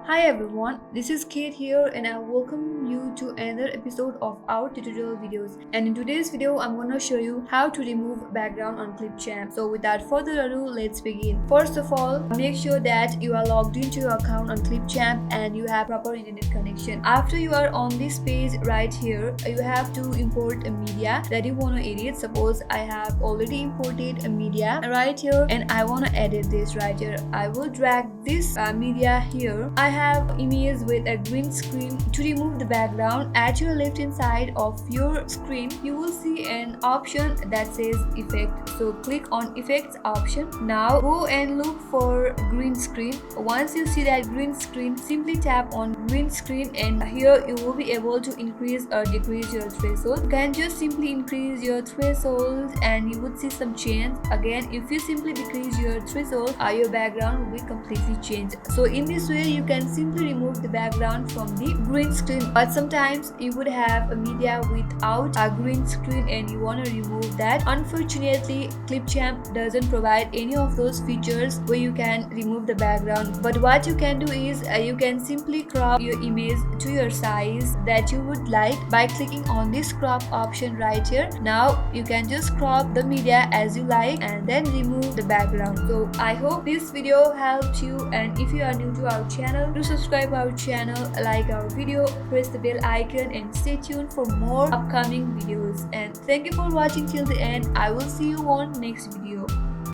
Hi everyone, this is Kate here and I welcome you to another episode of our tutorial videos. And in today's video, I'm gonna show you how to remove background on ClipChamp. So without further ado, let's begin. First of all, make sure that you are logged into your account on ClipChamp and you have proper internet connection. After you are on this page right here, you have to import a media that you wanna edit. Suppose I have already imported a media right here and I wanna edit this right here. I will drag this media here. I have image with a green screen. To remove the background, at your left hand side of your screen you will see an option that says effect. So click on effects option. Now go and look for green screen. Once you see that green screen, simply tap on green screen and here you will be able to increase or decrease your threshold. You can just simply increase your threshold and you would see some change. Again, if you simply decrease your threshold, your background will be completely changed. So in this way you can simply remove the background from the green screen. But sometimes you would have a media without a green screen and you want to remove that. Unfortunately, ClipChamp doesn't provide any of those features where you can remove the background. But what you can do is you can simply crop your image to your size that you would like by clicking on this crop option right here. Now you can just crop the media as you like and then remove the background. So I hope this video helped you, and if you are new to our channel, do subscribe our channel, like our video, press the bell icon and stay tuned for more upcoming videos. And thank you for watching till the end. I will see you on next video.